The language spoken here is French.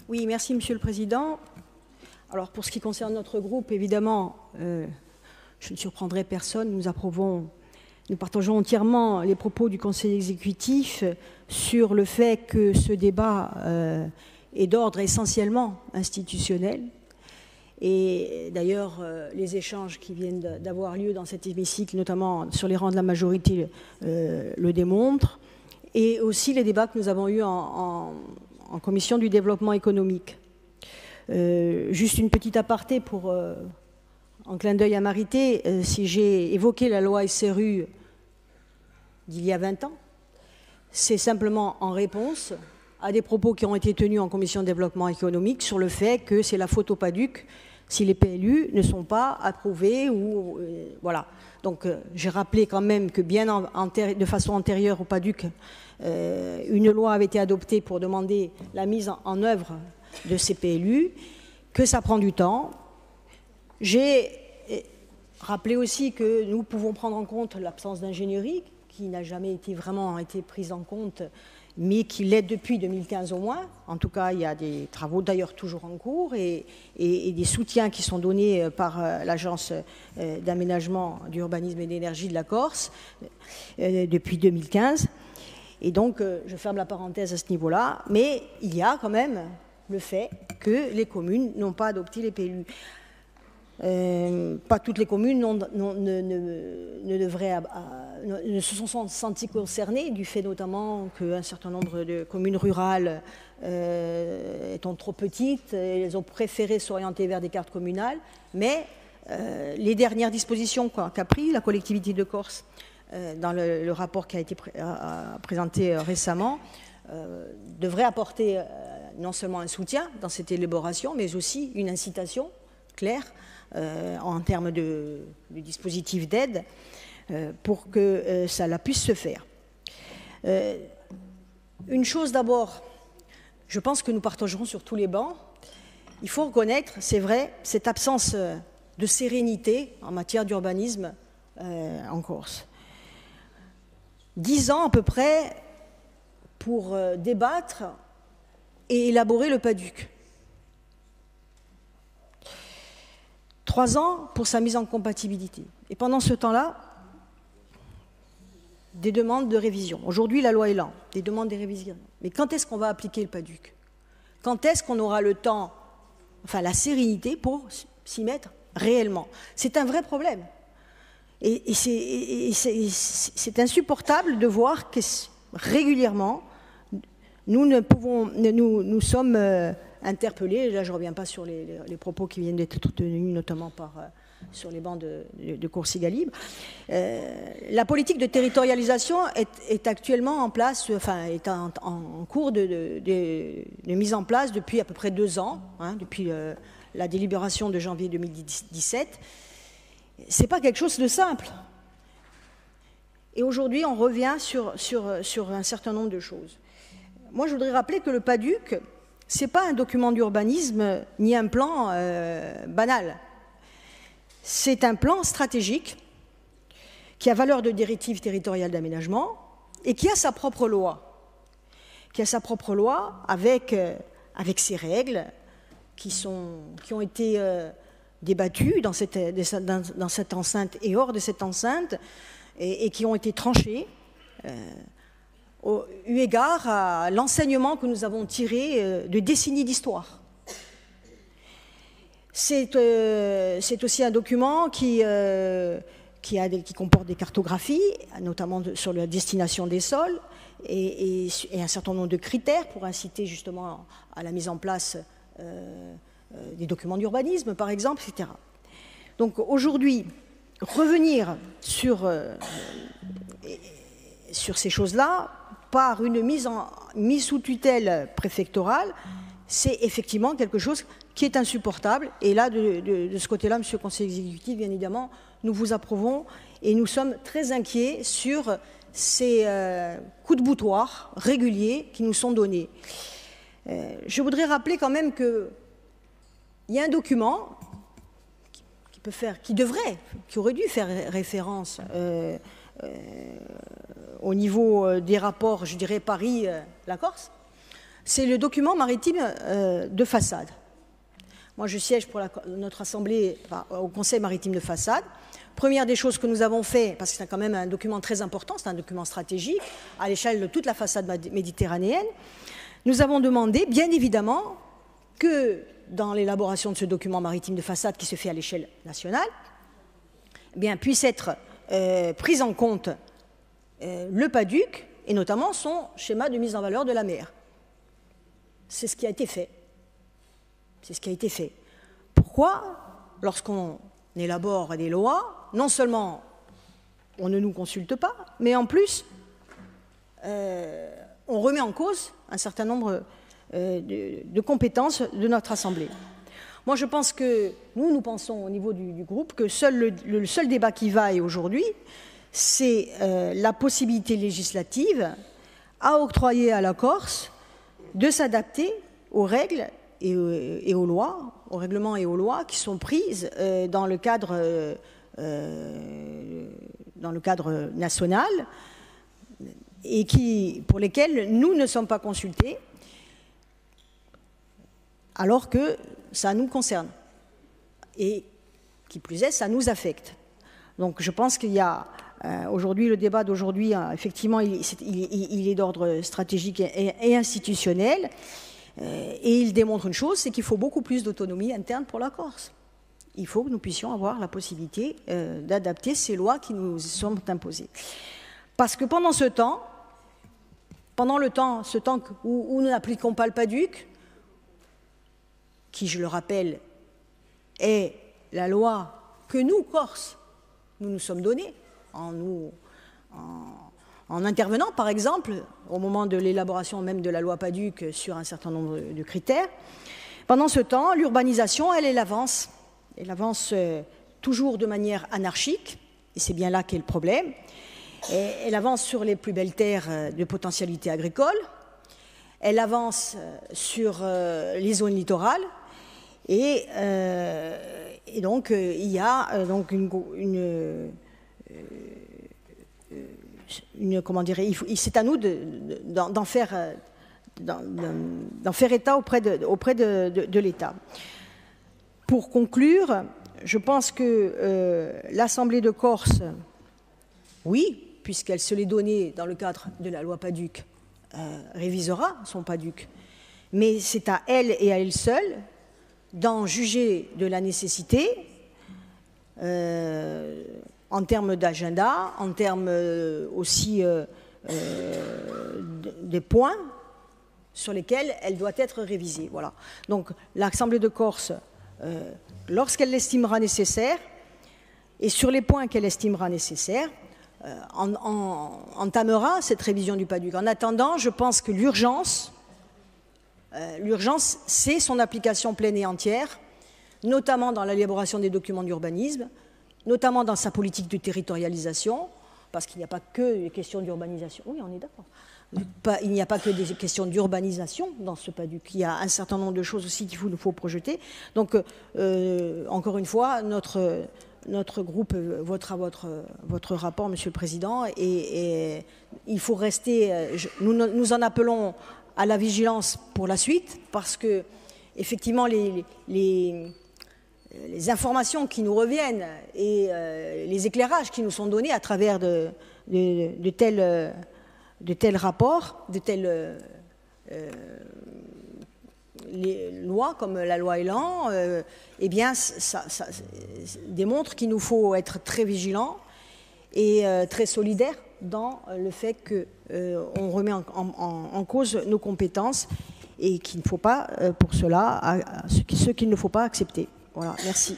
Oui, merci Monsieur le Président. Alors pour ce qui concerne notre groupe, évidemment, je ne surprendrai personne, nous partageons entièrement les propos du Conseil exécutif sur le fait que ce débat est d'ordre essentiellement institutionnel. Et d'ailleurs, les échanges qui viennent d'avoir lieu dans cet hémicycle, notamment sur les rangs de la majorité, le démontrent. Et aussi les débats que nous avons eus en commission du développement économique. Juste une petite aparté en clin d'œil à Marité, si j'ai évoqué la loi SRU d'il y a 20 ans, c'est simplement en réponse à des propos qui ont été tenus en commission de développement économique sur le fait que c'est la faute au PADUC si les PLU ne sont pas approuvés ou voilà. Donc j'ai rappelé quand même que bien de façon antérieure au PADUC, une loi avait été adoptée pour demander la mise en œuvre de ces PLU, que ça prend du temps. J'ai rappelé aussi que nous pouvons prendre en compte l'absence d'ingénierie qui n'a jamais vraiment été prise en compte, mais qui l'est depuis 2015 au moins. En tout cas, il y a des travaux d'ailleurs toujours en cours et des soutiens qui sont donnés par l'Agence d'aménagement, d'urbanisme et d'énergie de la Corse depuis 2015. Et donc, je ferme la parenthèse à ce niveau-là, mais il y a quand même le fait que les communes n'ont pas adopté les PLU. Pas toutes les communes ne se sont senties concernées du fait notamment qu'un certain nombre de communes rurales étant trop petites, elles ont préféré s'orienter vers des cartes communales, mais les dernières dispositions qu'a pris la collectivité de Corse dans le rapport qui a été présenté récemment devrait apporter non seulement un soutien dans cette élaboration, mais aussi une incitation claire en termes de dispositifs d'aide pour que cela puisse se faire. Une chose d'abord, je pense que nous partagerons sur tous les bancs, il faut reconnaître, c'est vrai, cette absence de sérénité en matière d'urbanisme en Corse. 10 ans à peu près pour débattre et élaborer le PADUC. 3 ans pour sa mise en compatibilité. Et pendant ce temps-là, des demandes de révision. Aujourd'hui, la loi est là, des demandes de révision. Mais quand est-ce qu'on va appliquer le PADUC? Quand est-ce qu'on aura le temps, enfin la sérénité pour s'y mettre réellement? C'est un vrai problème. Et c'est insupportable de voir que régulièrement, nous sommes interpellés, là je ne reviens pas sur les propos qui viennent d'être tenus notamment sur les bancs de Coursiga Libre. La politique de territorialisation est actuellement en place, enfin est en cours de mise en place depuis à peu près 2 ans, depuis la délibération de janvier 2017. Ce n'est pas quelque chose de simple. Et aujourd'hui, on revient sur un certain nombre de choses. Moi, je voudrais rappeler que le PADUC, ce n'est pas un document d'urbanisme ni un plan banal. C'est un plan stratégique qui a valeur de directive territoriale d'aménagement et qui a sa propre loi. Qui a sa propre loi avec ses règles qui ont été débattues dans cette enceinte et hors de cette enceinte et qui ont été tranchées eu égard à l'enseignement que nous avons tiré de décennies d'histoire. C'est aussi un document qui comporte des cartographies, notamment sur la destination des sols, et un certain nombre de critères pour inciter justement à la mise en place des documents d'urbanisme, par exemple, etc. Donc aujourd'hui, revenir sur ces choses-là, par une mise sous tutelle préfectorale, c'est effectivement quelque chose qui est insupportable. Et là, de ce côté-là, Monsieur le Conseil exécutif, bien évidemment, nous vous approuvons et nous sommes très inquiets sur ces coups de boutoir réguliers qui nous sont donnés. Je voudrais rappeler quand même qu'il y a un document qui aurait dû faire référence au niveau des rapports, je dirais Paris, la Corse, c'est le document maritime de façade. Moi, je siège pour notre assemblée au Conseil maritime de façade. Première des choses que nous avons fait, parce que c'est quand même un document très important, c'est un document stratégique à l'échelle de toute la façade méditerranéenne, nous avons demandé, bien évidemment, que dans l'élaboration de ce document maritime de façade qui se fait à l'échelle nationale, eh bien, puisse être pris en compte le PADUC et notamment son schéma de mise en valeur de la mer. C'est ce qui a été fait. C'est ce qui a été fait. Pourquoi, lorsqu'on élabore des lois, non seulement on ne nous consulte pas, mais en plus, on remet en cause un certain nombre de compétences de notre Assemblée. Moi, je pense que nous pensons au niveau du groupe que le seul débat qui vaille aujourd'hui, c'est la possibilité législative à octroyer à la Corse de s'adapter aux règles et aux lois, aux règlements et aux lois qui sont prises dans le cadre national et pour lesquelles nous ne sommes pas consultés, alors que ça nous concerne. Et qui plus est, ça nous affecte. Donc je pense qu'il y a aujourd'hui, le débat d'aujourd'hui, effectivement, il est d'ordre stratégique et institutionnel. Et il démontre une chose, c'est qu'il faut beaucoup plus d'autonomie interne pour la Corse. Il faut que nous puissions avoir la possibilité d'adapter ces lois qui nous sont imposées. Parce que pendant ce temps où nous n'appliquons pas le PADUC, qui, je le rappelle, est la loi que nous, Corses, nous sommes donnés en intervenant, par exemple, au moment de l'élaboration même de la loi PADUC sur un certain nombre de critères. Pendant ce temps, l'urbanisation, elle avance. Elle avance toujours de manière anarchique, et c'est bien là qu'est le problème. Et elle avance sur les plus belles terres de potentialité agricole. Elle avance sur les zones littorales. Et donc, il y a donc comment dirais, c'est à nous d'en faire état auprès de l'État. Pour conclure, je pense que l'Assemblée de Corse, oui, puisqu'elle se l'est donnée dans le cadre de la loi PADUC, révisera son PADUC. Mais c'est à elle et à elle seule d'en juger de la nécessité en termes d'agenda, en termes aussi des points sur lesquels elle doit être révisée. Voilà. Donc l'Assemblée de Corse, lorsqu'elle l'estimera nécessaire, et sur les points qu'elle estimera nécessaires, entamera cette révision du PADUC. En attendant, je pense que l'urgence, c'est son application pleine et entière, notamment dans l'élaboration des documents d'urbanisme, notamment dans sa politique de territorialisation, parce qu'il n'y a pas que des questions d'urbanisation. Oui, on est d'accord. Il n'y a pas que des questions d'urbanisation dans ce PADUC. Il y a un certain nombre de choses aussi qu'il nous faut projeter. Donc, encore une fois, notre groupe votera votre rapport, Monsieur le Président, et il faut rester... Nous en appelons à la vigilance pour la suite, parce que, effectivement, les informations qui nous reviennent et les éclairages qui nous sont donnés à travers de tels rapports, de telles les lois comme la loi Elan, eh bien, ça démontre qu'il nous faut être très vigilants et très solidaires dans le fait qu'on remet en cause nos compétences et qu'il ne faut pas, pour cela, ce qu'il ne faut pas accepter. Voilà, merci.